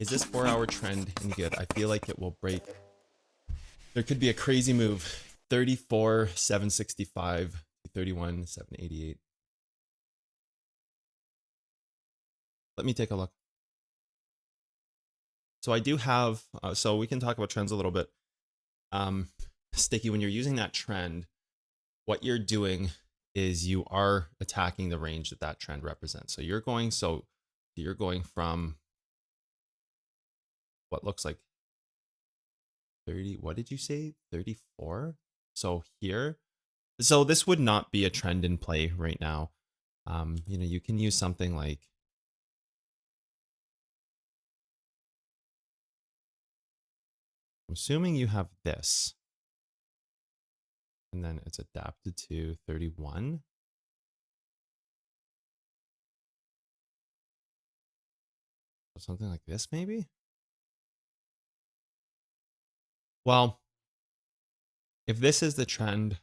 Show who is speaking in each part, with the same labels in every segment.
Speaker 1: Is this 4-hour trend any good? I feel like it will break. There could be a crazy move. 34, 765, 31, 788. Let me take a look. So I do have, so we can talk about trends a little bit. Sticky, when you're using that trend, what you're doing is you are attacking the range that that trend represents. So you're going from what looks like 30, what did you say? 34? So here, so this would not be a trend in play right now. You know, you can use something like, I'm assuming you have this, and then it's adapted to 31. Something like this, maybe? Well, if this is the trend,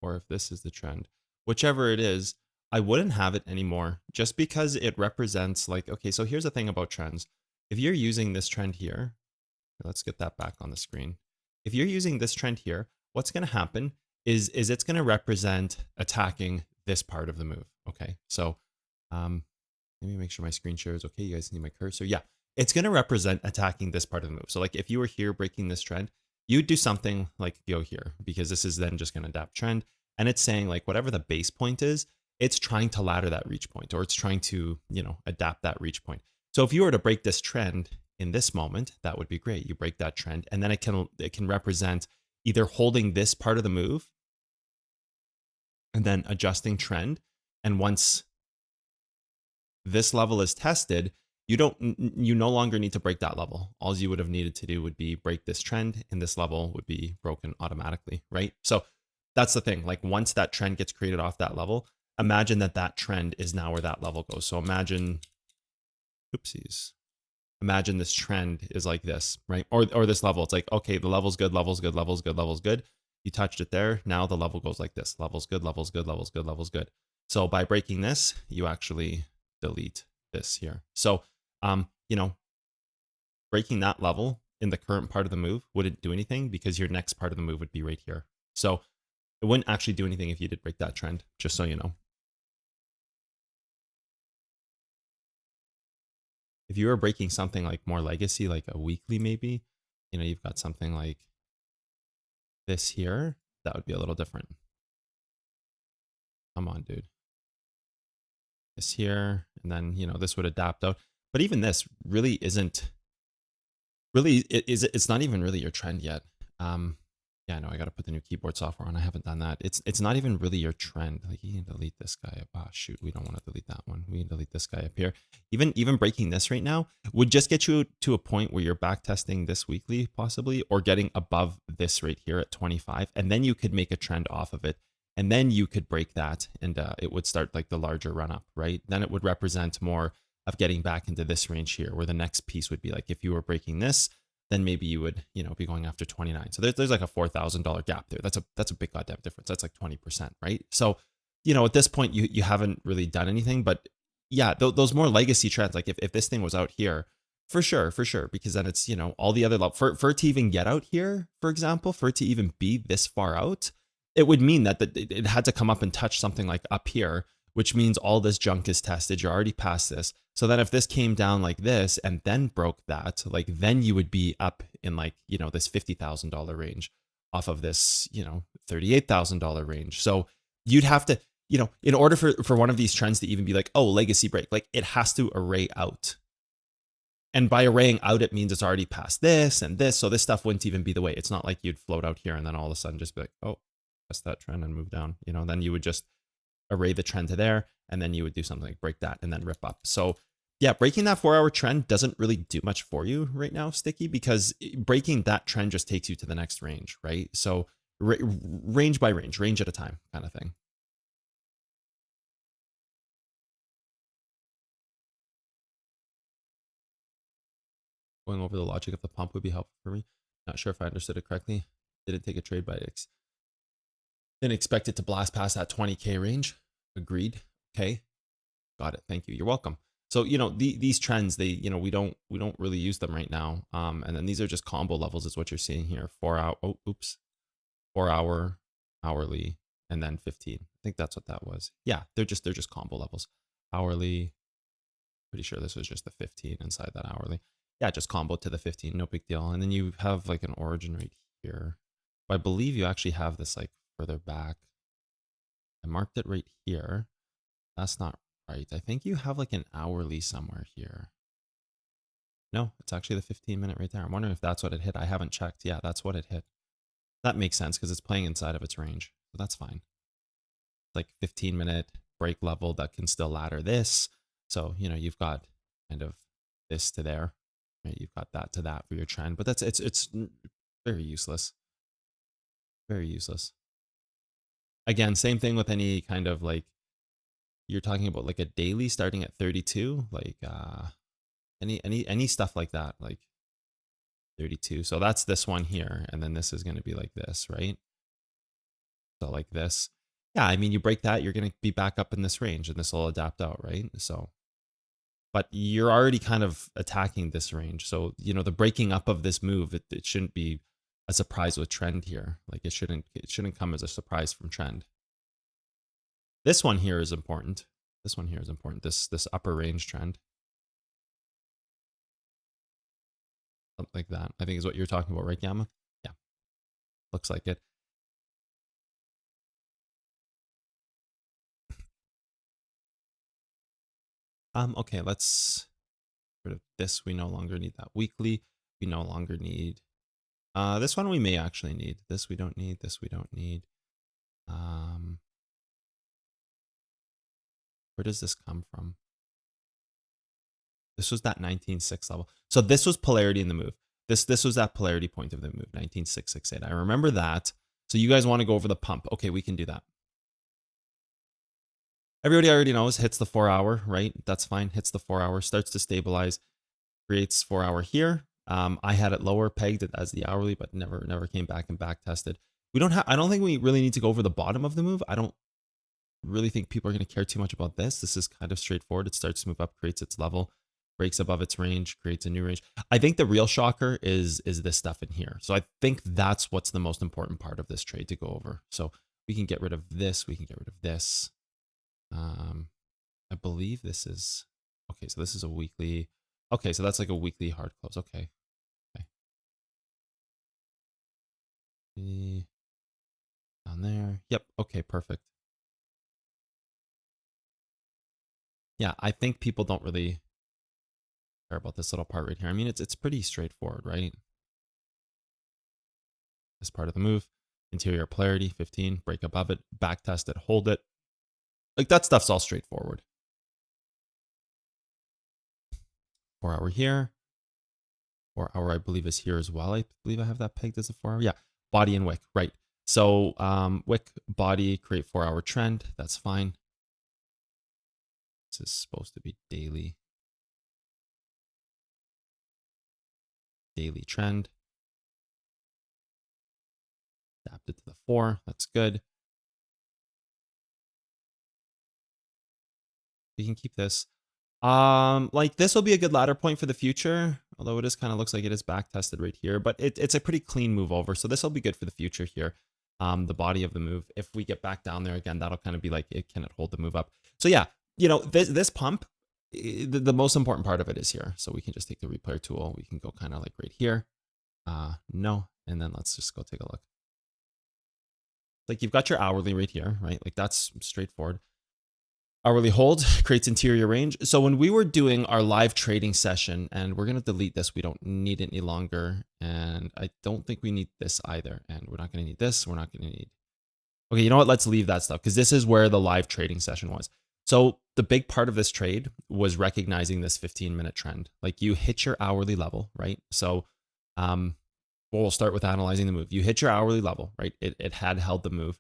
Speaker 1: or if this is the trend, whichever it is, I wouldn't have it anymore just because it represents like, okay, so here's the thing about trends. If you're using this trend here, let's get that back on the screen. If you're using this trend here, what's going to happen is it's going to represent attacking this part of the move. Okay, so let me make sure my screen share is okay. You guys need my cursor. Yeah, it's going to represent attacking this part of the move. So like if you were here breaking this trend, you'd do something like go here, because this is then just going to adapt trend. And it's saying like whatever the base point is, it's trying to ladder that reach point, or it's trying to, you know, adapt that reach point. So if you were to break this trend in this moment, that would be great. You break that trend, and then it can represent either holding this part of the move and then adjusting trend. And once this level is tested, you no longer need to break that level. All you would have needed to do would be break this trend, and this level would be broken automatically, right? So that's the thing. Like once that trend gets created off that level, imagine that that trend is now where that level goes. So imagine, oopsies. Imagine this trend is like this, right? Or this level. It's like, okay, the level's good, level's good, level's good, level's good. You touched it there. Now the level goes like this. Level's good, level's good, level's good, level's good. So by breaking this, you actually delete this here. So, you know, breaking that level in the current part of the move wouldn't do anything because your next part of the move would be right here. So it wouldn't actually do anything if you did break that trend, just so you know. If you were breaking something like more legacy, like a weekly maybe, you know, you've got something like this here, that would be a little different. Come on, dude. This here, and then, you know, this would adapt out. But even this really isn't, it's not even really your trend yet. Yeah, no, I got to put the new keyboard software on. I haven't done that. It's not even really your trend. Like you can delete this guy up. Oh, shoot, we don't want to delete that one. We can delete this guy up here. Even breaking this right now would just get you to a point where you're back testing this weekly possibly, or getting above this right here at 25. And then you could make a trend off of it. And then you could break that, and it would start like the larger run up, right? Then it would represent more of getting back into this range here, where the next piece would be like, if you were breaking this, then maybe you would, you know, be going after 29. So there's like a $4,000 gap there. That's a big goddamn difference. That's like 20%, right? So, you know, at this point, you haven't really done anything. But yeah, those more legacy trends, like if this thing was out here, for sure, because then it's, you know, all the other level for it to even get out here, for example, for it to even be this far out, it would mean that it had to come up and touch something like up here, which means all this junk is tested. You're already past this. So then if this came down like this and then broke that, like then you would be up in like, you know, this $50,000 range off of this, you know, $38,000 range. So you'd have to, you know, in order for one of these trends to even be like, oh, legacy break, like it has to array out. And by arraying out, it means it's already past this and this. So this stuff wouldn't even be the way. It's not like you'd float out here and then all of a sudden just be like, oh, that's that trend and move down. You know, then you would just array the trend to there, and then you would do something like break that and then rip up. So yeah, breaking that 4-hour trend doesn't really do much for you right now, Sticky, because breaking that trend just takes you to the next range, right? So range by range, range at a time kind of thing. Going over the logic of the pump would be helpful for me. Not sure if I understood it correctly. Didn't take a trade by X. Didn't expect it to blast past that 20K range. Agreed. Okay. Got it. Thank you. You're welcome. So, you know, these trends, they, you know, we don't really use them right now. And then these are just combo levels is what you're seeing here. 4 hour, oh, oops, 4 hour, hourly, and then 15. I think that's what that was. Yeah, they're just combo levels. Hourly, pretty sure this was just the 15 inside that hourly. Yeah, just combo to the 15, no big deal. And then you have like an origin right here. But I believe you actually have this like further back. I marked it right here. That's not right. I think you have like an hourly somewhere here. No, it's actually the 15-minute right there. I'm wondering if that's what it hit. I haven't checked. Yeah, that's what it hit. That makes sense because it's playing inside of its range. So that's fine. Like 15-minute break level that can still ladder this. So, you know, you've got kind of this to there, right? You've got that to that for your trend, but it's very useless. Very useless. Again, same thing with any kind of like, you're talking about like a daily starting at 32, like any stuff like that, like 32. So that's this one here, and then this is going to be like this, right? So like this. Yeah, I mean, you break that, you're going to be back up in this range, and this will adapt out, right? So, but you're already kind of attacking this range. So, you know, the breaking up of this move, it shouldn't be a surprise with trend here. Like it shouldn't come as a surprise from trend. This one here is important. This one here is important. This upper range trend. Something like that, I think is what you're talking about, right, Gamma? Yeah, looks like it. Okay, let's get rid of this. We no longer need that weekly. We no longer need this one. We may actually need this. We don't need this. We don't need. Where does this come from? This was that 19.6 level. So this was polarity in the move. This was that polarity point of the move, 19.668. I remember that. So you guys want to go over the pump? Okay, we can do that. Everybody already knows hits the 4 hour, right? That's fine. Hits the 4 hour, starts to stabilize, creates 4 hour here. I had it lower, pegged it as the hourly, but never came back and back tested. We don't have. I don't think we really need to go over the bottom of the move. I don't really think people are going to care too much about this. This is kind of straightforward. It starts to move up, creates its level, breaks above its range, creates a new range. I think the real shocker is this stuff in here. So I think that's what's the most important part of this trade to go over. So we can get rid of this. We can get rid of this. I believe this is, okay, so this is a weekly. Okay, so that's like a weekly hard close. Okay. Down there. Yep. Okay, perfect. Yeah, I think people don't really care about this little part right here. I mean, it's pretty straightforward, right? This part of the move, interior polarity, 15, break above it, back test it, hold it. Like that stuff's all straightforward. 4 hour here. 4 hour, I believe, is here as well. I believe I have that pegged as a 4 hour. Yeah, body and wick, right. So wick, body, create 4 hour trend. That's fine. This is supposed to be daily. Daily trend. Adapted to the 4. That's good. We can keep this. Like this will be a good ladder point for the future, although it is kind of looks like it is back tested right here, but it's a pretty clean move over. So this will be good for the future here. The body of the move. If we get back down there again, that'll kind of be like, can it hold the move up? So yeah, you know, this pump, the most important part of it is here. So we can just take the replayer tool. We can go kind of like right here. No. And then let's just go take a look. Like you've got your hourly right here, right? Like that's straightforward. Hourly hold creates interior range. So when we were doing our live trading session, and we're going to delete this, we don't need it any longer. And I don't think we need this either. And we're not going to need this. We're not going to need. Okay, you know what? Let's leave that stuff because this is where the live trading session was. So the big part of this trade was recognizing this 15-minute trend. Like you hit your hourly level, right? So we'll start with analyzing the move. You hit your hourly level, right? It had held the move.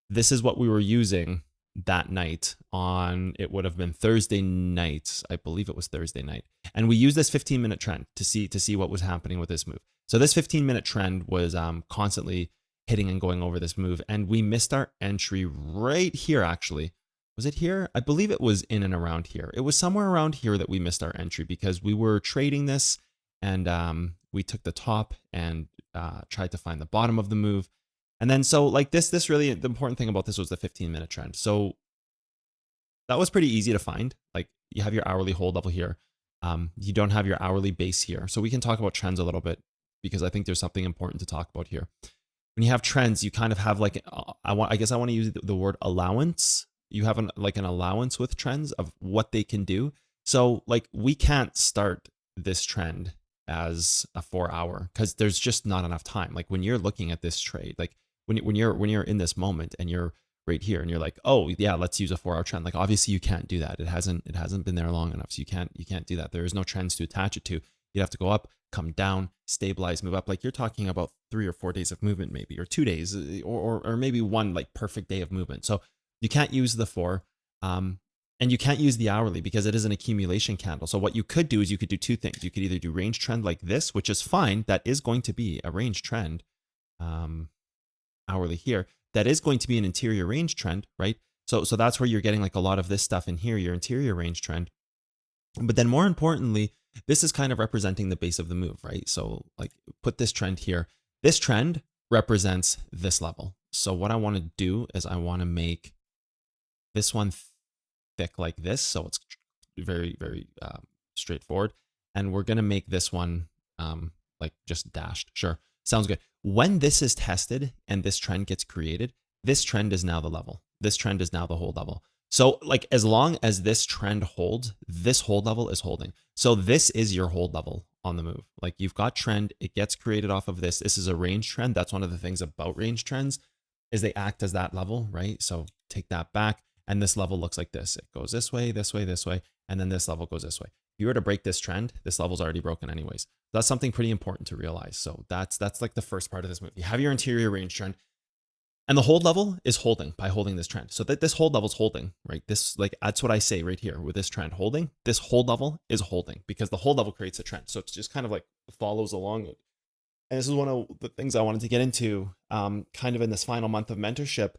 Speaker 1: This is what we were using that night on, it would have been Thursday night. I believe it was Thursday night. And we used this 15-minute trend to see what was happening with this move. So this 15-minute trend was constantly hitting and going over this move. And we missed our entry right here, actually. Was it here? I believe it was in and around here. It was somewhere around here that we missed our entry because we were trading this and we took the top and tried to find the bottom of the move. And then so like this really, the important thing about this was the 15-minute trend. So that was pretty easy to find. Like you have your hourly hold level here. You don't have your hourly base here. So we can talk about trends a little bit because I think there's something important to talk about here. When you have trends, you kind of have like, I guess I want to use the word allowance. You have like an allowance with trends of what they can do. So like we can't start this trend as a 4-hour because there's just not enough time. Like when you're looking at this trade, like when you're in this moment and you're right here and you're like, oh yeah, let's use a 4-hour trend. Like obviously you can't do that. It hasn't been there long enough. So you can't do that. There is no trends to attach it to. You have to go up, come down, stabilize, move up. Like you're talking about 3 or 4 days of movement, maybe, or 2 days, or maybe one like perfect day of movement. So you can't use the 4, and you can't use the hourly because it is an accumulation candle. So what you could do is you could do 2 things. You could either do range trend like this, which is fine. That is going to be a range trend, hourly here. That is going to be an interior range trend, right? So that's where you're getting like a lot of this stuff in here, your interior range trend. But then more importantly, this is kind of representing the base of the move, right? So like put this trend here. This trend represents this level. So what I want to do is I want to make this one thick like this. So it's very, very straightforward. And we're going to make this one like just dashed. Sure. Sounds good. When this is tested and this trend gets created, this trend is now the level. This trend is now the hold level. So like as long as this trend holds, this hold level is holding. So this is your hold level on the move. Like you've got trend, it gets created off of this. This is a range trend. That's one of the things about range trends is they act as that level, right? So take that back and this level looks like this. It goes this way, this way, this way, and then this level goes this way. If you were to break this trend, this level's already broken anyways. That's something pretty important to realize. So that's like the first part of this move. You have your interior range trend. And the hold level is holding by holding this trend. So that this hold level is holding, right? This like that's what I say right here with this trend holding. This hold level is holding because the hold level creates a trend. So it's just kind of like follows along it. And this is one of the things I wanted to get into kind of in this final month of mentorship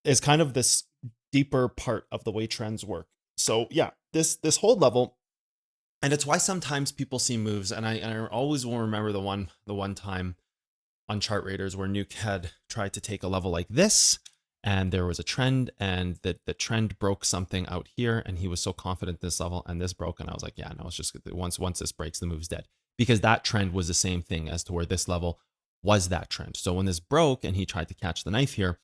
Speaker 1: is kind of this deeper part of the way trends work. So yeah, this hold level, and it's why sometimes people see moves, and I always will remember the one time on Chart Raiders where Nuke had tried to take a level like this and there was a trend and the trend broke something out here and he was so confident this level and this broke and I was like, yeah, no, it's just once this breaks, the move's dead because that trend was the same thing as to where this level was that trend. So when this broke and he tried to catch the knife here,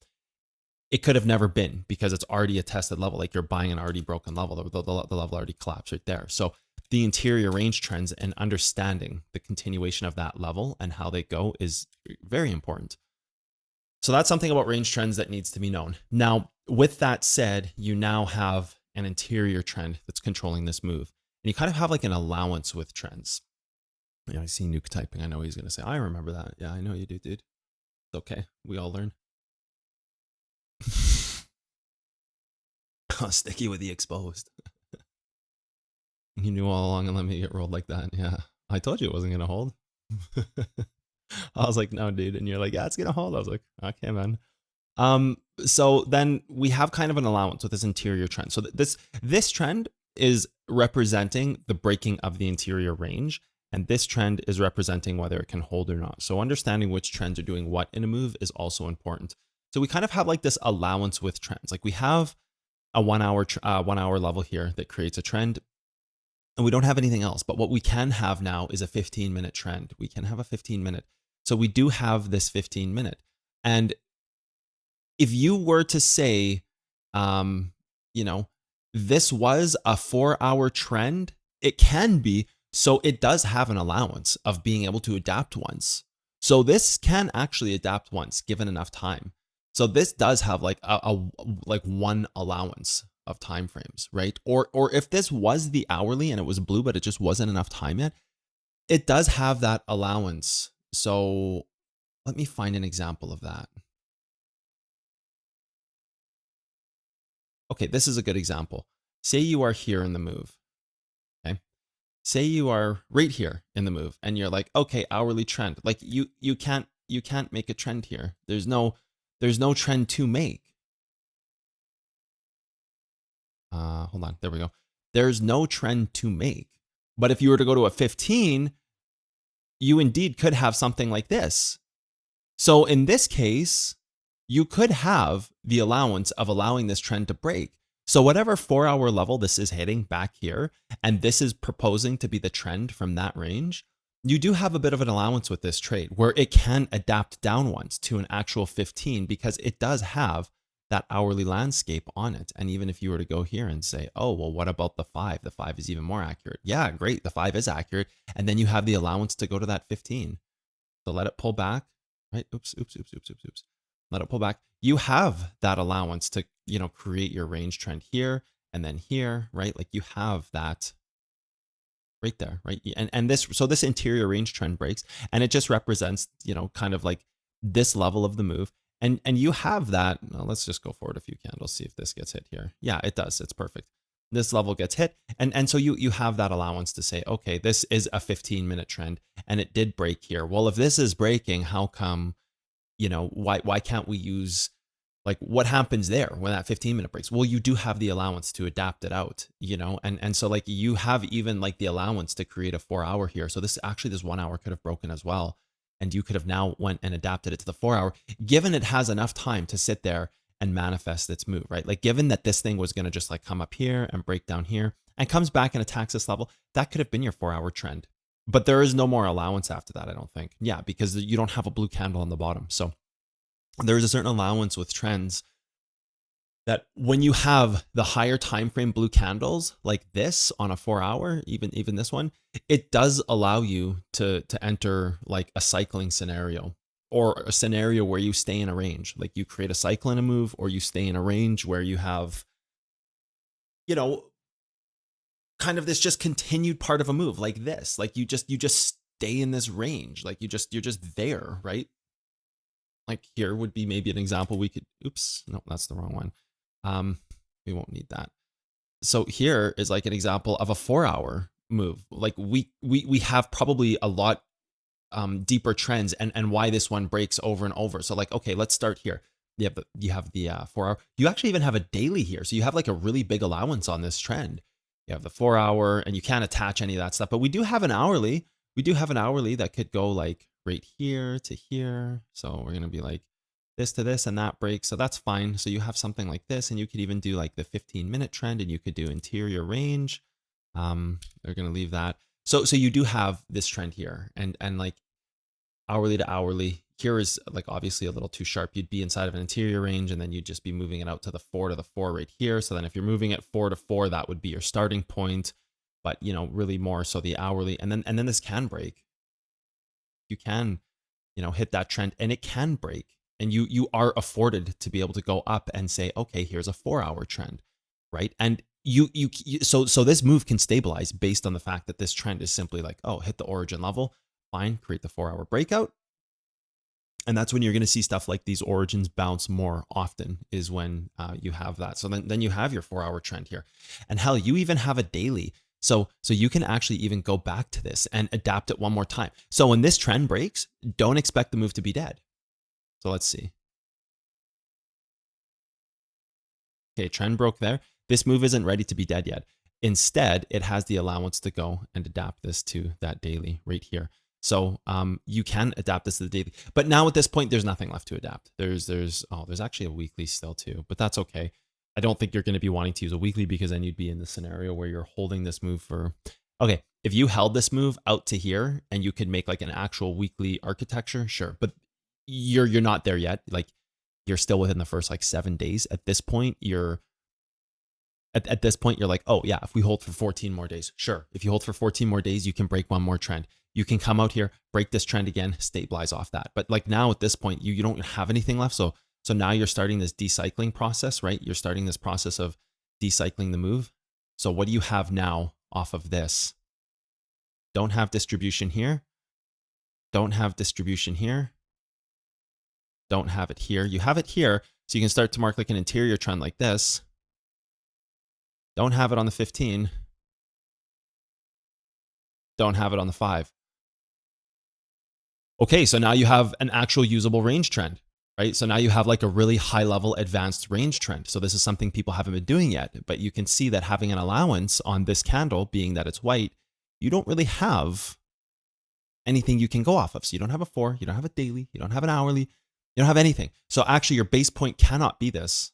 Speaker 1: it could have never been because it's already a tested level. Like you're buying an already broken level, the level already collapsed right there. So the interior range trends and understanding the continuation of that level and how they go is very important. So that's something about range trends that needs to be known. Now, with that said, you now have an interior trend that's controlling this move. And you kind of have like an allowance with trends. You know, I see Nuke typing. I know he's going to say, I remember that. Yeah, I know you do, dude. It's okay. We all learn. Oh, sticky with the exposed. You knew all along and let me get rolled like that. Yeah. I told you it wasn't going to hold. I was like, no, dude. And you're like, yeah, it's going to hold. I was like, okay, man. So then we have kind of an allowance with this interior trend. So this trend is representing the breaking of the interior range. And this trend is representing whether it can hold or not. So understanding which trends are doing what in a move is also important. So we kind of have like this allowance with trends. Like we have a 1 hour level here that creates a trend. And we don't have anything else, but what we can have now is a 15-minute trend. We can have a 15-minute. So we do have this 15-minute. And if you were to say, you know, this was a 4-hour trend, it can be. So it does have an allowance of being able to adapt once. So this can actually adapt once given enough time. So this does have like like one allowance of time frames, right? Or if this was the hourly and it was blue, but it just wasn't enough time yet, it does have that allowance. So let me find an example of that. Okay, this is a good example. Say you are here in the move, okay? Say you are right here in the move and you're like, okay, hourly trend. Like you can't make a trend here. There's no trend to make. hold on, there we go. There's no trend to make. But if you were to go to a 15, you indeed could have something like this. So in this case, you could have the allowance of allowing this trend to break. So whatever 4-hour level this is hitting back here, and this is proposing to be the trend from that range, you do have a bit of an allowance with this trade where it can adapt down once to an actual 15 because it does have that hourly landscape on it. And even if you were to go here and say, oh, well, what about the 5? The 5 is even more accurate. Yeah, great. The 5 is accurate. And then you have the allowance to go to that 15. So let it pull back, right? Oops. Let it pull back. You have that allowance to, create your range trend here and then here, right? Like you have that right there, right? And this interior range trend breaks, and it just represents, kind of like this level of the move. And you have that. Well, let's just go forward a few candles, see if this gets hit here. Yeah, it does. It's perfect. This level gets hit. And so you have that allowance to say, okay, this is a 15-minute trend and it did break here. Well, if this is breaking, how come, why can't we use, like, what happens there when that 15-minute breaks? Well, you do have the allowance to adapt it out, and so like you have even like the allowance to create a 4-hour here. So this 1 hour could have broken as well. And you could have now went and adapted it to the 4-hour, given it has enough time to sit there and manifest its move, right? Like given that this thing was going to just like come up here and break down here and comes back and attacks this level, that could have been your 4-hour trend. But there is no more allowance after that, I don't think. Yeah, because you don't have a blue candle on the bottom. So there is a certain allowance with trends that when you have the higher time frame blue candles like this on a 4-hour, even this one, it does allow you to enter like a cycling scenario, or a scenario where you stay in a range. Like you create a cycle in a move, or you stay in a range where you have, kind of this just continued part of a move like this. Like you just stay in this range. Like you're just there, right? Like here would be maybe an example we could, oops, no, that's the wrong one. We won't need that. So here is like an example of a 4-hour move. Like we have probably a lot deeper trends and why this one breaks over and over. So like, okay, let's start here. You have the 4-hour. You actually even have a daily here. So you have like a really big allowance on this trend. You have the 4-hour, and you can't attach any of that stuff, but we do have an hourly. We do have an hourly that could go like right here to here. So we're going to be like this to this, and that breaks. So that's fine. So you have something like this, and you could even do like the 15-minute trend, and you could do interior range. They're going to leave that. So you do have this trend here, and like hourly to hourly. Here is like obviously a little too sharp. You'd be inside of an interior range, and then you'd just be moving it out to the 4 right here. So then if you're moving it 4 to 4, that would be your starting point. But really more so the hourly, and then this can break. You can, hit that trend, and it can break, and you are afforded to be able to go up and say, okay, here's a 4-hour trend, right? And so this move can stabilize based on the fact that this trend is simply like, oh, hit the origin level, fine, create the 4-hour breakout. And that's when you're going to see stuff like these origins bounce more often, is when you have that. So then you have your 4-hour trend here. And hell, you even have a daily. So you can actually even go back to this and adapt it one more time. So when this trend breaks, don't expect the move to be dead. So let's see. Okay, trend broke there. This move isn't ready to be dead yet. Instead, it has the allowance to go and adapt this to that daily right here. So you can adapt this to the daily, but now at this point, there's nothing left to adapt. There's actually a weekly still too, but that's okay. I don't think you're going to be wanting to use a weekly, because then you'd be in the scenario where you're holding this move for, okay, if you held this move out to here and you could make like an actual weekly architecture, sure. But you're not there yet. Like you're still within the first like 7 days. At this point, at this point, you're like, oh yeah, if we hold for 14 more days, sure. If you hold for 14 more days, you can break one more trend. You can come out here, break this trend again, stabilize off that. But like now at this point, you don't have anything left. So now you're starting this decycling process, right? You're starting this process of decycling the move. So what do you have now off of this? Don't have distribution here. Don't have distribution here. Don't have it here. You have it here. So you can start to mark like an interior trend like this. Don't have it on the 15. Don't have it on the 5. Okay, so now you have an actual usable range trend, right? So now you have like a really high level advanced range trend. So this is something people haven't been doing yet, but you can see that having an allowance on this candle, being that it's white, you don't really have anything you can go off of. So you don't have a 4, you don't have a daily, you don't have an hourly, you don't have anything. So actually your base point cannot be this,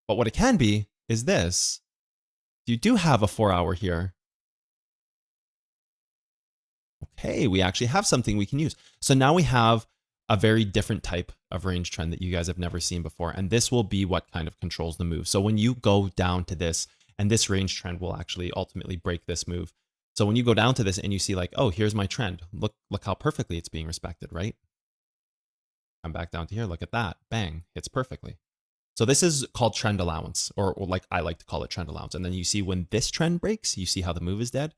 Speaker 1: but what it can be is this. You do have a 4-hour here. Okay, we actually have something we can use. So now we have a very different type of range trend that you guys have never seen before. And this will be what kind of controls the move. So when you go down to this, and this range trend will actually ultimately break this move. So when you go down to this and you see like, oh, here's my trend. Look how perfectly it's being respected, right? Come back down to here, look at that. Bang, hits perfectly. So this is called trend allowance, or like I like to call it trend allowance. And then you see when this trend breaks, you see how the move is dead.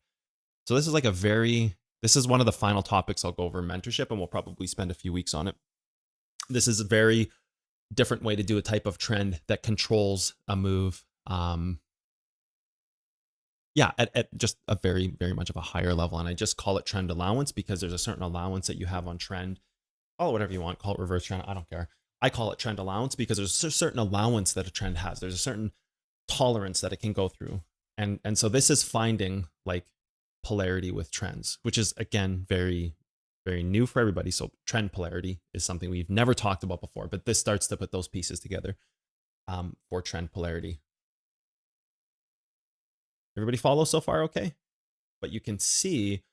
Speaker 1: So this is like this is one of the final topics I'll go over in mentorship, and we'll probably spend a few weeks on it. This is a very different way to do a type of trend that controls a move. Yeah, at just a very, very much of a higher level. And I just call it trend allowance because there's a certain allowance that you have on trend. Call it whatever you want, call it reverse trend, I don't care. I call it trend allowance because there's a certain allowance that a trend has. There's a certain tolerance that it can go through. And so this is finding like polarity with trends, which is again very, very new for everybody. So trend polarity is something we've never talked about before, but this starts to put those pieces together for trend polarity. Everybody follow so far? Okay. But you can see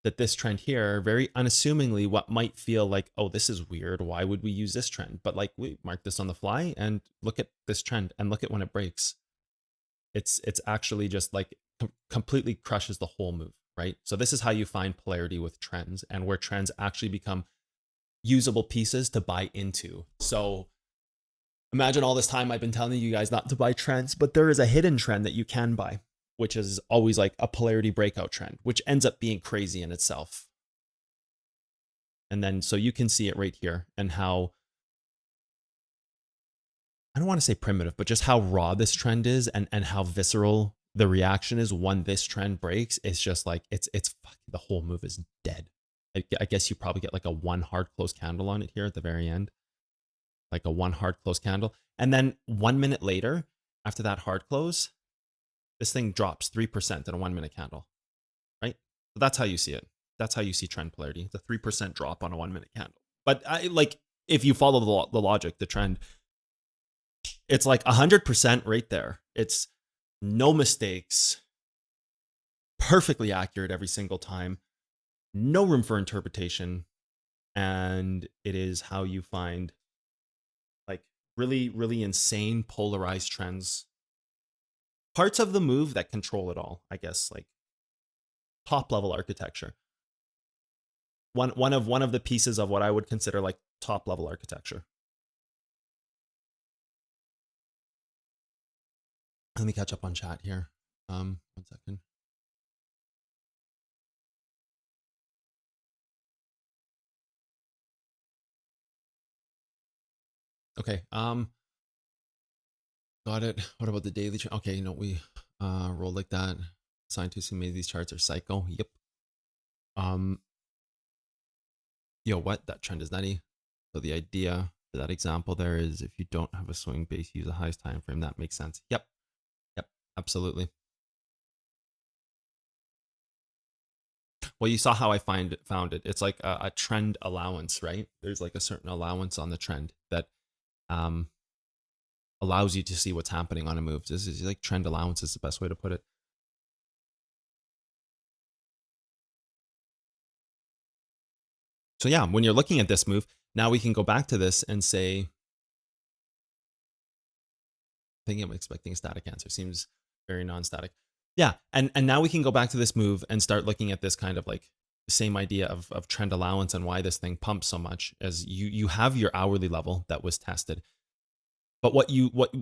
Speaker 1: that this trend here, very unassumingly, what might feel like, oh, this is weird. Why would we use this trend? But like we mark this on the fly and look at this trend and look at when it breaks. It's actually just like completely crushes the whole move, right? So this is how you find polarity with trends and where trends actually become usable pieces to buy into. So imagine all this time I've been telling you guys not to buy trends, but there is a hidden trend that you can buy, which is always like a polarity breakout trend, which ends up being crazy in itself. And then so you can see it right here and how, I don't want to say primitive, but just how raw this trend is and how visceral the reaction is when this trend breaks. It's just like, it's fucking, the whole move is dead. I guess you probably get like a 1 hard close candle on it here at the very end, like a 1 hard close candle. And then 1 minute later, after that hard close, this thing drops 3% in a 1 minute candle, right? So that's how you see it. That's how you see trend polarity, the 3% drop on a 1 minute candle. But like, if you follow the logic, the trend, it's like 100% right there. It's no mistakes, perfectly accurate every single time, no room for interpretation. And it is how you find like really, really insane polarized trends. Parts of the move that control it all, I guess, like top level architecture. One of the pieces of what I would consider like top level architecture. Let me catch up on chat here. 1 second. Okay. Got it. What about the daily chart? Okay, we rolled like that. Scientists who made these charts are psycho. Yep. What? That trend is nutty. So the idea for that example there is if you don't have a swing base, use the highest time frame. That makes sense. Yep. Yep. Absolutely. Well, you saw how I found it. It's like a trend allowance, right? There's like a certain allowance on the trend that allows you to see what's happening on a move. This is like trend allowance is the best way to put it. So yeah, when you're looking at this move, now we can go back to this and say, I think I'm expecting a static answer. Seems very non-static. Yeah, and now we can go back to this move and start looking at this kind of like the same idea of trend allowance and why this thing pumps so much. As you have your hourly level that was tested, but what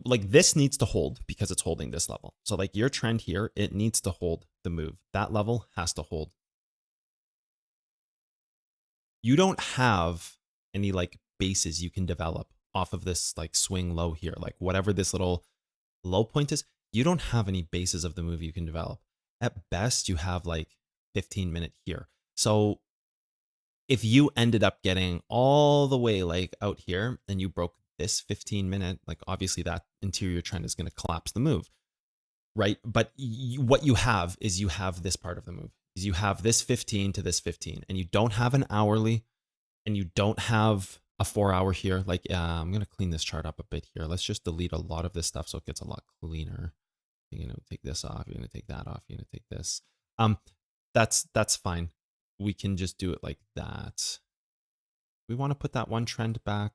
Speaker 1: like this needs to hold because it's holding this level. So like your trend here, it needs to hold the move. That level has to hold. You don't have any like bases you can develop off of this like swing low here, like whatever this little low point is. You don't have any bases of the move you can develop. At best, you have like 15-minute here. So if you ended up getting all the way like out here and you broke this 15-minute, like obviously that interior trend is going to collapse the move, right? But what you have is you have this part of the move. Is you have this 15 to this 15, and you don't have an hourly, and you don't have a 4-hour here. Like I'm going to clean this chart up a bit here. Let's just delete a lot of this stuff so it gets a lot cleaner. You're going to take this off. You're going to take that off. You're going to take this. That's fine. We can just do it like that. We want to put that one trend back.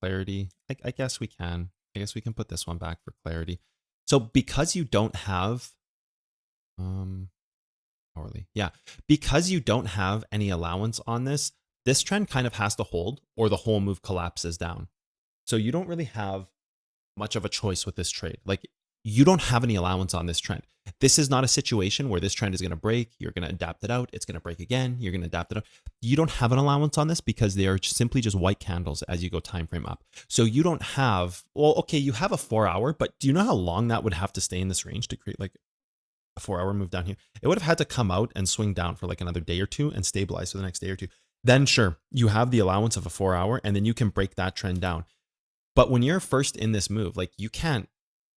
Speaker 1: Clarity. I guess we can. I guess we can put this one back for clarity. So because you don't have hourly, yeah, because you don't have any allowance on this, this trend kind of has to hold or the whole move collapses down. So you don't really have much of a choice with this trade. Like you don't have any allowance on this trend. This is not a situation where this trend is going to break. You're going to adapt it out. It's going to break again. You're going to adapt it out. You don't have an allowance on this because they are simply just white candles as you go time frame up. So you don't have, well, okay, you have a 4-hour, but do you know how long that would have to stay in this range to create like a 4-hour move down here? It would have had to come out and swing down for like another day or two and stabilize for the next day or two. Then sure, you have the allowance of a 4-hour and then you can break that trend down. But when you're first in this move, like you can't,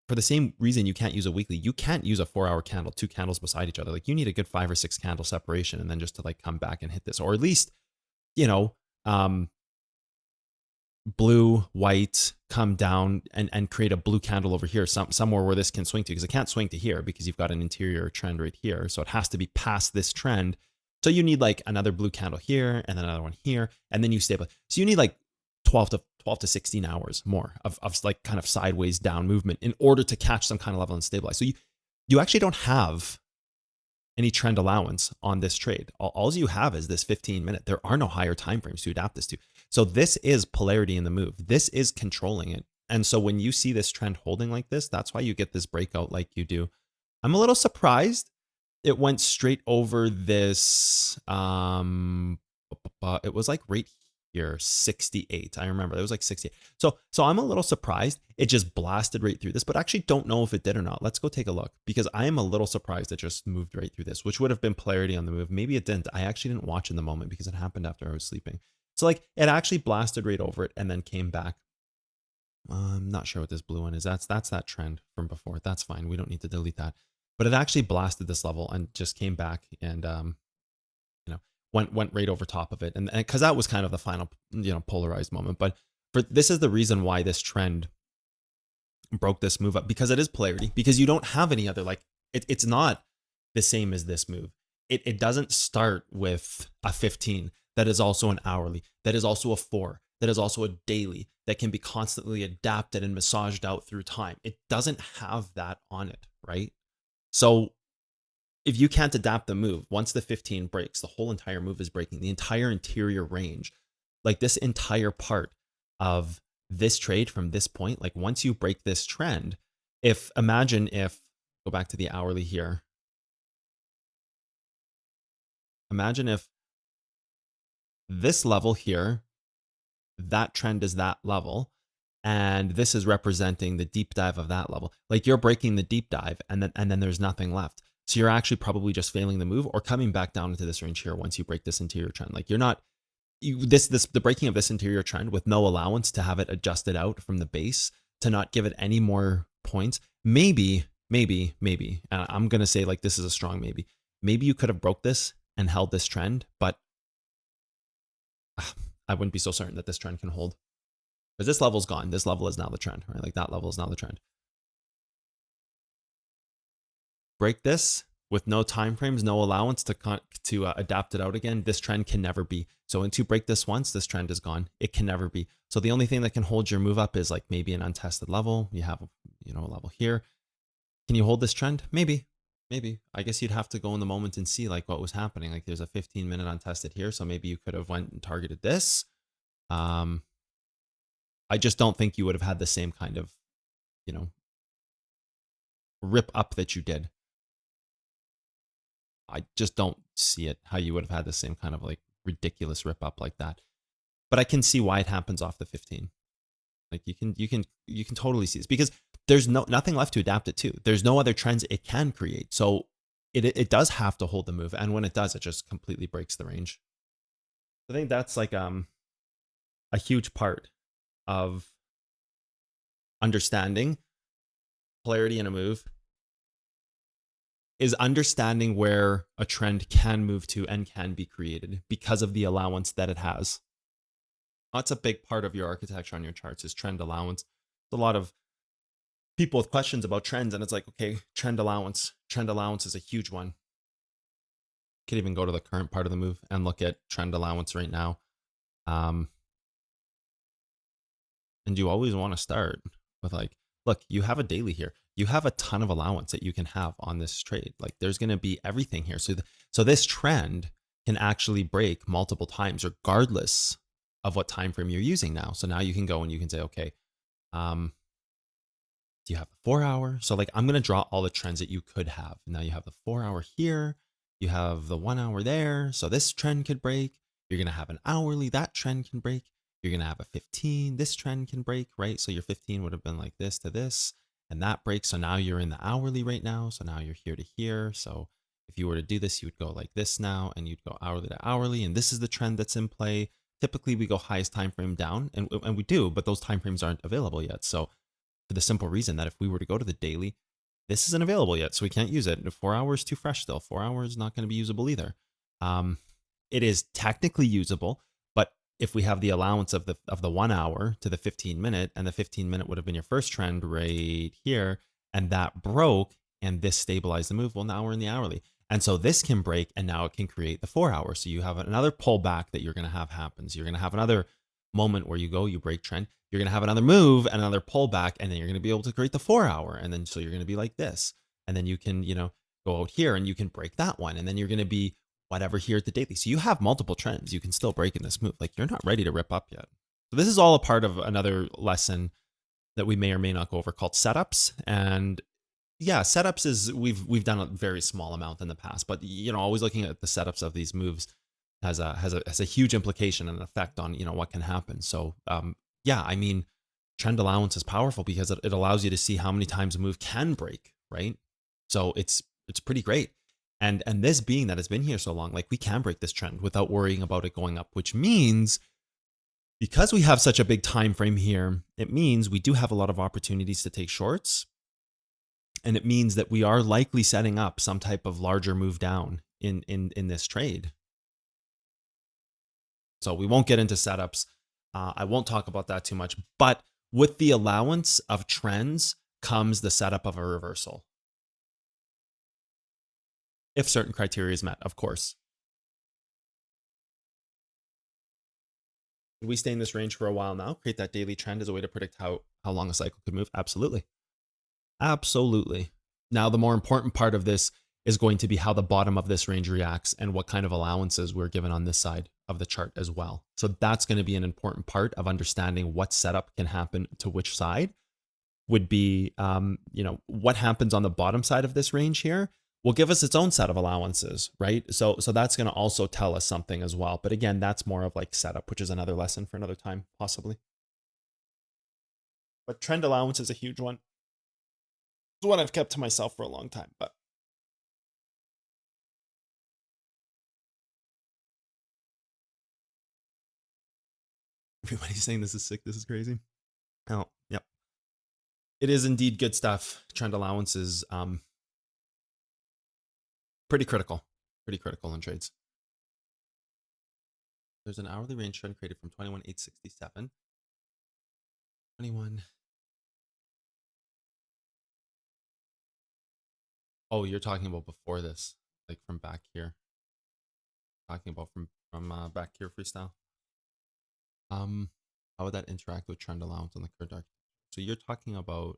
Speaker 1: for the same reason you can't use a weekly, you can't use a 4-hour candle, 2 candles beside each other. Like you need a good 5 or 6 candle separation and then just to like come back and hit this, or at least, you know, blue, white, come down and create a blue candle over here, somewhere where this can swing to, because it can't swing to here because you've got an interior trend right here. So it has to be past this trend. So you need like another blue candle here and then another one here, and then you stabilize. So you need like 12 to 16 hours more of like kind of sideways down movement in order to catch some kind of level and stabilize. So you actually don't have any trend allowance on this trade. All you have is this 15-minute. There are no higher time frames to adapt this to. So this is polarity in the move. This is controlling it. And so when you see this trend holding like this, that's why you get this breakout like you do. I'm a little surprised it went straight over this. It was like right here, 68. I remember it was like 68. So I'm a little surprised it just blasted right through this, but I actually don't know if it did or not. Let's go take a look, because I am a little surprised it just moved right through this, which would have been polarity on the move. Maybe it didn't. I actually didn't watch in the moment because it happened after I was sleeping. So like it actually blasted right over it and then came back. I'm not sure what this blue one is. That's that trend from before. That's fine. We don't need to delete that. But it actually blasted this level and just came back and went right over top of it, and because that was kind of the final polarized moment. But this is the reason why this trend broke this move up, because it is polarity, because you don't have any other, like it's not the same as this move. It doesn't start with a 15 that is also an hourly, that is also a 4, that is also a daily, that can be constantly adapted and massaged out through time. It doesn't have that on it, right? So if you can't adapt the move, once the 15 breaks, the whole entire move is breaking, the entire interior range, like this entire part of this trade from this point, like once you break this trend, imagine if, go back to the hourly here, imagine if this level here, that trend is that level, and this is representing the deep dive of that level. Like you're breaking the deep dive and then there's nothing left. So you're actually probably just failing the move or coming back down into this range here once you break this interior trend. Like you're not, the breaking of this interior trend with no allowance to have it adjusted out from the base, to not give it any more points. Maybe, I'm going to say like this is a strong maybe. Maybe you could have broke this and held this trend, but I wouldn't be so certain that this trend can hold. Because this level's gone. This level is now the trend, right? Like that level is now the trend. Break this with no time frames, no allowance to adapt it out again. This trend can never be. So once you break this once, this trend is gone. It can never be. So the only thing that can hold your move up is like maybe an untested level. You have a level here. Can you hold this trend? Maybe. I guess you'd have to go in the moment and see like what was happening. Like there's a 15-minute untested here, so maybe you could have went and targeted this. I just don't think you would have had the same kind of, rip up that you did. I just don't see it, how you would have had the same kind of like ridiculous rip up like that. But I can see why it happens off the 15. Like you can totally see this, because there's nothing left to adapt it to. There's no other trends it can create. So it does have to hold the move. And when it does, it just completely breaks the range. I think that's like a huge part of understanding polarity in a move is understanding where a trend can move to and can be created because of the allowance that it has. That's a big part of your architecture on your charts is trend allowance. There's a lot of people with questions about trends, and it's like, okay, trend allowance. Trend allowance is a huge one. You could even go to the current part of the move and look at trend allowance right now. And you always want to start with like, look, you have a daily here. You have a ton of allowance that you can have on this trade. Like there's going to be everything here. So this trend can actually break multiple times regardless of what time frame you're using now. So now you can go and you can say, okay, do you have the 4 hour? So like I'm going to draw all the trends that you could have. Now you have the 4 hour here. You have the 1 hour there. So this trend could break. You're going to have an hourly. That trend can break. You're going to have a 15. This trend can break, right? So your 15 would have been like this to this, and that breaks. So now you're in the hourly right now. So now you're here to here. So if you were to do this, you would go like this now, and you'd go hourly to hourly. And this is the trend that's in play. Typically, we go highest time frame down, and we do, but those time frames aren't available yet. So for the simple reason that if we were to go to the daily, this isn't available yet, so we can't use it. 4 hours too fresh still. 4 hours not going to be usable either. It is technically usable, but if we have the allowance of the 1 hour to the 15-minute, and the 15-minute would have been your first trend right here, and that broke, and this stabilized the move, well, now we're in the hourly. And so this can break, and now it can create the 4 hour. So you have another pullback that you're going to have happen. So you're going to have another moment where you break trend. You're going to have another move and another pullback, and then you're going to be able to create the 4 hour. And then so you're going to be like this. And then you can, go out here and you can break that one. And then you're going to be whatever here at the daily. So you have multiple trends you can still break in this move. Like you're not ready to rip up yet. So this is all a part of another lesson that we may or may not go over called setups. And yeah, setups is we've done a very small amount in the past, but always looking at the setups of these moves has a huge implication and an effect on what can happen. So yeah, I mean, trend allowance is powerful because it allows you to see how many times a move can break, right? So it's pretty great. And this being that it's been here so long, like we can break this trend without worrying about it going up, which means because we have such a big time frame here, it means we do have a lot of opportunities to take shorts. And it means that we are likely setting up some type of larger move down in this trade. So we won't get into setups. I won't talk about that too much. But with the allowance of trends comes the setup of a reversal. If certain criteria is met, of course. Could we stay in this range for a while now? Create that daily trend as a way to predict how long a cycle could move? Absolutely. Absolutely. Now, the more important part of this is going to be how the bottom of this range reacts and what kind of allowances we're given on this side of the chart as well. So that's going to be an important part of understanding what setup can happen to which side would be, what happens on the bottom side of this range here will give us its own set of allowances, right? So that's going to also tell us something as well. But again, that's more of like setup, which is another lesson for another time, possibly. But trend allowance is a huge one. It's one I've kept to myself for a long time, but everybody's saying this is sick. This is crazy. Oh, yep. It is indeed good stuff. Trend allowance is pretty critical in trades. There's an hourly range trend created from 21,867. 21. Oh, you're talking about before this, like from back here. Talking about from back here freestyle. How would that interact with trend allowance on the current arc? So you're talking about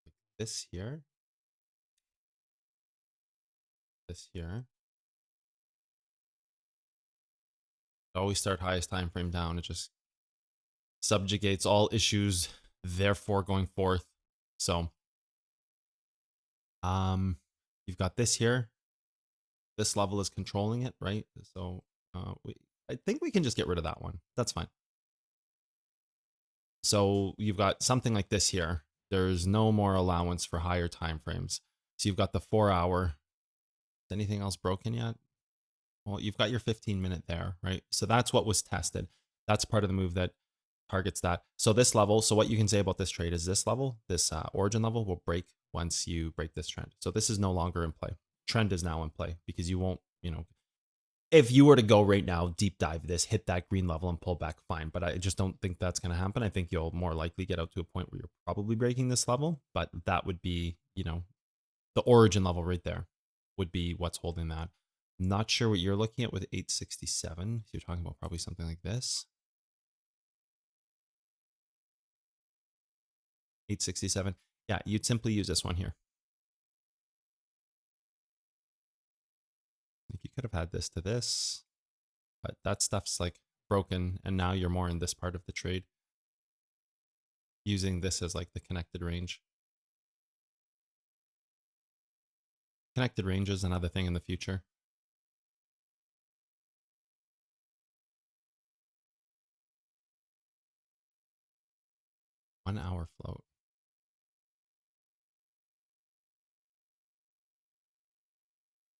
Speaker 1: like this here, this here. Always start highest time frame down. It just subjugates all issues, therefore going forth. So you've got this here. This level is controlling it, right? So I think we can just get rid of that one. That's fine. So you've got something like this here. There's no more allowance for higher time frames. So you've got the 4 hour. Is anything else broken yet? Well, you've got your 15-minute there, right? So that's what was tested. That's part of the move that targets that. So this level, so what you can say about this trade is this level, this origin level will break once you break this trend. So this is no longer in play. Trend is now in play because you won't, if you were to go right now, deep dive this, hit that green level and pull back, fine. But I just don't think that's going to happen. I think you'll more likely get out to a point where you're probably breaking this level, but that would be, the origin level right there would be what's holding that. Not sure what you're looking at with 867. You're talking about probably something like this. 867. Yeah, you'd simply use this one here. Like you could have had this to this, but that stuff's like broken. And now you're more in this part of the trade using this as like the connected range. Connected range is another thing in the future. One hour float.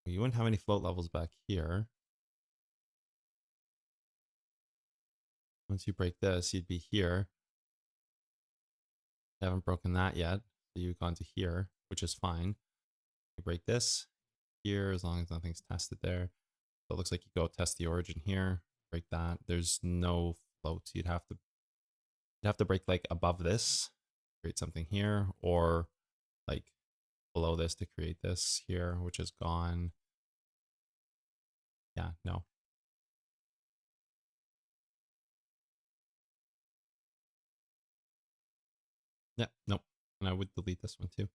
Speaker 1: You wouldn't have any float levels back here. Once you break this, you'd be here. You haven't broken that yet. So you've gone to here, which is fine. You break this here as long as nothing's tested there. So it looks like you go test the origin here, break that. There's no floats. You'd have to break like above this, create something here, or like below this to create this here, which is gone. Yeah, no. Yeah, nope. And I would delete this one too.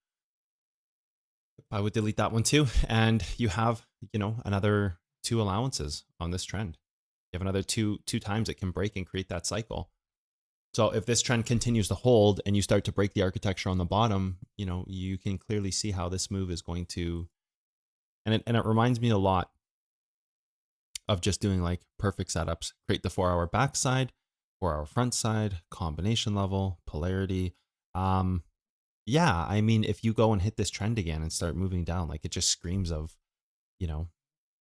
Speaker 1: I would delete that one too. And you have, another 2 allowances on this trend. You have another two times it can break and create that cycle. So if this trend continues to hold and you start to break the architecture on the bottom, you can clearly see how this move is going to, and it reminds me a lot of just doing like perfect setups. Create the 4-hour backside, 4-hour front side, combination level, polarity. Yeah, I mean, if you go and hit this trend again and start moving down, like it just screams of,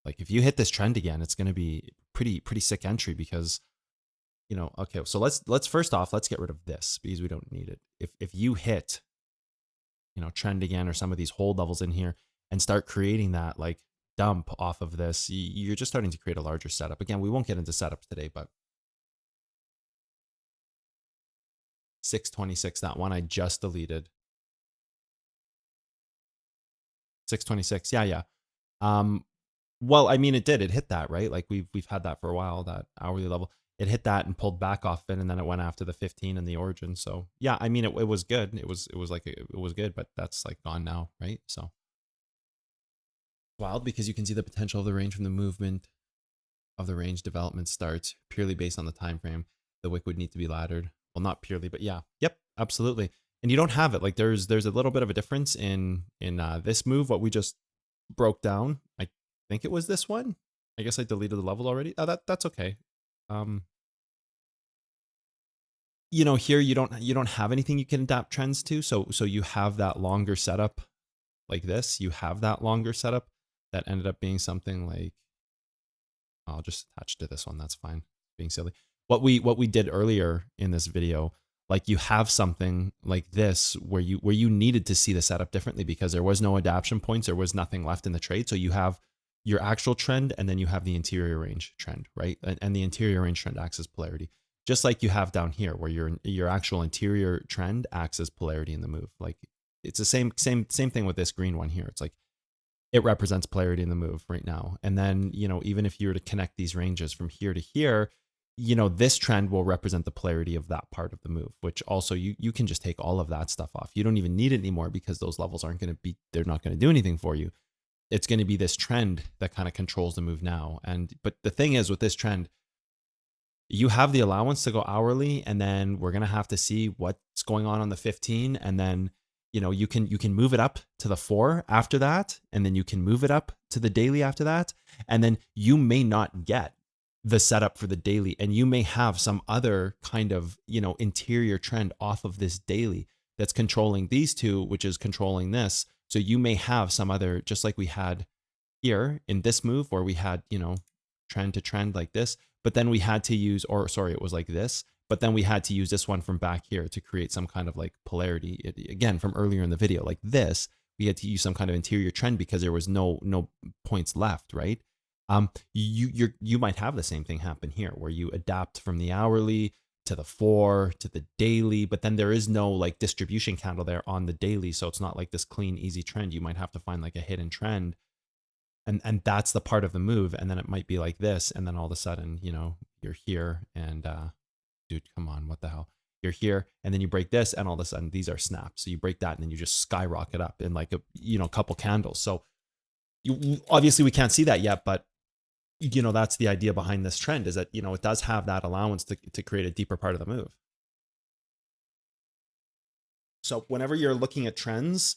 Speaker 1: like if you hit this trend again, it's going to be pretty sick entry because, okay, so let's first off, let's get rid of this because we don't need it. If you hit, trend again or some of these hold levels in here and start creating that like dump off of this, you're just starting to create a larger setup. Again, we won't get into setups today, but 626, that one I just deleted. 626, yeah. Well, I mean, it hit that, right? Like we've had that for a while, that hourly level. It hit that and pulled back off it, and then it went after the 15 and the origin. So yeah, I mean, it was good. It was like it was good, but that's like gone now, right? So wild because you can see the potential of the range from the movement of the range development starts purely based on the time frame. The wick would need to be laddered. Well, not purely, but yeah, yep, absolutely. And you don't have it. Like there's a little bit of a difference in this move. What we just broke down. I think it was this one. I guess I deleted the level already. Oh, that's okay. Here you don't have anything you can adapt trends to. So you have that longer setup like this. You have that longer setup that ended up being something like, I'll just attach to this one. That's fine. Being silly. What we did earlier in this video, like you have something like this where you needed to see the setup differently because there was no adaptation points. There was nothing left in the trade. So you have your actual trend and then you have the interior range trend, right? And the interior range trend acts as polarity. Just like you have down here where your actual interior trend acts as polarity in the move. Like it's the same thing with this green one here. It's like it represents polarity in the move right now. And then, even if you were to connect these ranges from here to here, this trend will represent the polarity of that part of the move, which also you can just take all of that stuff off. You don't even need it anymore because those levels they're not going to do anything for you. It's going to be this trend that kind of controls the move now. But the thing is with this trend, you have the allowance to go hourly, and then we're going to have to see what's going on the 15. And then, you can move it up to the 4 after that. And then you can move it up to the daily after that. And then you may not get the setup for the daily, and you may have some other kind of, interior trend off of this daily that's controlling these two, which is controlling this. So you may have some other, just like we had here in this move where we had, trend to trend like this, but then we had to use, or sorry, it was like this, but then we had to use this one from back here to create some kind of like polarity. Again, from earlier in the video, like this, we had to use some kind of interior trend because there was no points left, right? You might have the same thing happen here where you adapt from the hourly to the 4 to the daily, but then there is no like distribution candle there on the daily, so it's not like this clean easy trend. You might have to find like a hidden trend, and that's the part of the move, and then it might be like this, and then all of a sudden, you know, you're here and dude, come on, what the hell, you're here, and then you break this, and all of a sudden these are snaps, so you break that and then you just skyrocket up in like a, you know, couple candles. So you obviously we can't see that yet, but you know, that's the idea behind this trend, is that, you know, it does have that allowance to create a deeper part of the move. So whenever you're looking at trends,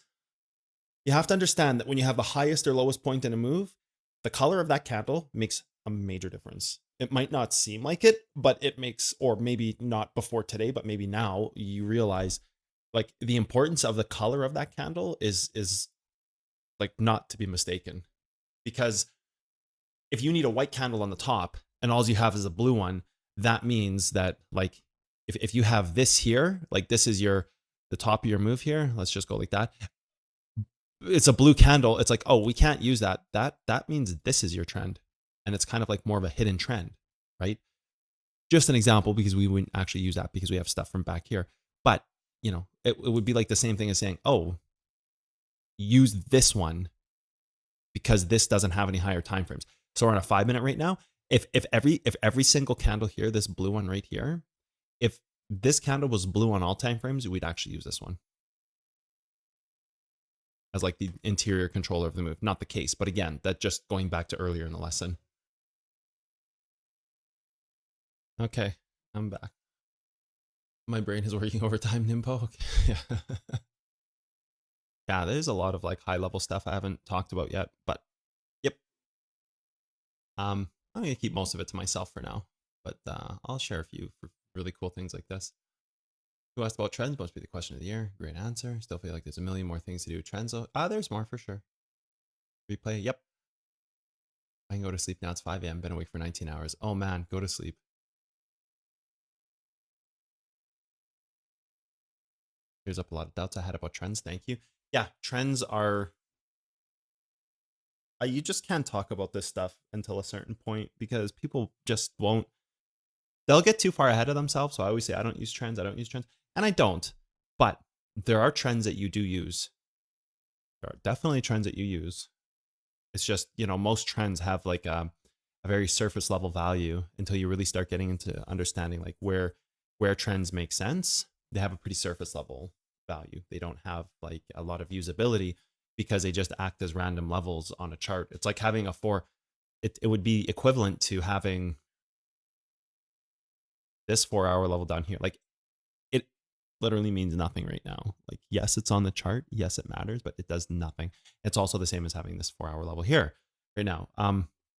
Speaker 1: you have to understand that when you have the highest or lowest point in a move, the color of that candle makes a major difference. It might not seem like it, but it makes, or maybe not before today, but maybe now you realize like the importance of the color of that candle is like not to be mistaken. Because if you need a white candle on the top and all you have is a blue one, that means that like if you have this here, like this is the top of your move here, let's just go like that. It's a blue candle. It's like, oh, we can't use that. That means this is your trend. And it's kind of like more of a hidden trend, right? Just an example, because we wouldn't actually use that because we have stuff from back here. But, you know, it would be like the same thing as saying, oh, use this one because this doesn't have any higher time frames. So we're on a 5-minute right now. If every single candle here, this blue one right here, if this candle was blue on all time frames, we'd actually use this one as like the interior controller of the move. Not the case, but again, that just going back to earlier in the lesson. Okay, I'm back. My brain is working overtime, Nimbo. Okay. Yeah. Yeah, there's a lot of like high level stuff I haven't talked about yet, but yep. I'm gonna keep most of it to myself for now, but I'll share a few for really cool things like this. Who asked about trends? Must be the question of the year. Great answer. Still feel like there's a million more things to do with trends though. There's more for sure. Replay. Yep. I can go to sleep now. It's 5 a.m. Been awake for 19 hours. Oh man, go to sleep. Clears up a lot of doubts I had about trends. Thank you. Yeah, trends are. You just can't talk about this stuff until a certain point because people just won't. They'll get too far ahead of themselves. So I always say, I don't use trends. I don't use trends. And I don't. But there are trends that you do use. There are definitely trends that you use. It's just, you know, most trends have like a very surface level value until you really start getting into understanding like where trends make sense. They have a pretty surface level value. They don't have like a lot of usability because they just act as random levels on a chart. It's like having a 4. It would be equivalent to having this 4-hour level down here. Like it literally means nothing right now. Like, yes, it's on the chart. Yes, it matters, but it does nothing. It's also the same as having this 4-hour level here right now.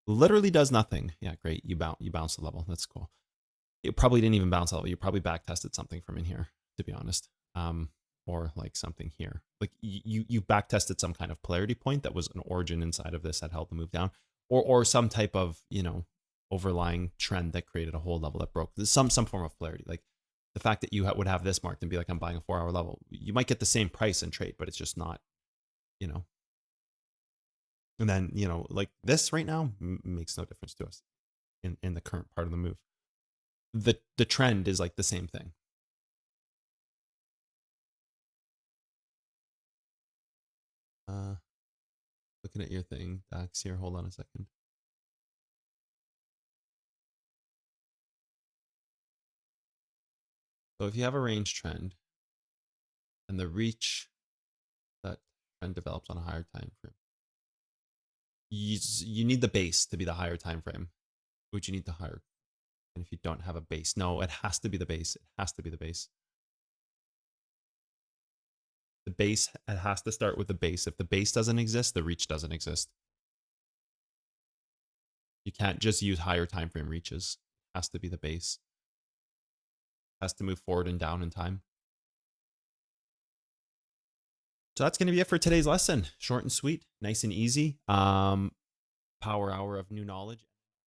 Speaker 1: Literally does nothing. Yeah, great. You bounce the level. That's cool. It probably didn't even bounce the level. You probably back tested something from in here, to be honest. Or like something here. Like you back tested some kind of polarity point that was an origin inside of this that held the move down, or some type of, you know, overlying trend that created a whole level that broke. There's some form of polarity. Like the fact that you would have this marked and be like, I'm buying a 4-hour level. You might get the same price and trade, but it's just not, you know. And then, you know, like this right now makes no difference to us in the current part of the move. The trend is like the same thing. Looking at your thing, Dax, here, hold on a second. So if you have a range trend and the reach that trend develops on a higher time frame, you need the base to be the higher time frame. Would you need the higher? And if you don't have a base, no, it has to be the base. It has to be the base. The base, it has to start with the base. If the base doesn't exist, the reach doesn't exist. You can't just use higher time frame reaches. It has to be the base. It has to move forward and down in time. So that's going to be it for today's lesson. Short and sweet, nice and easy. Power hour of new knowledge.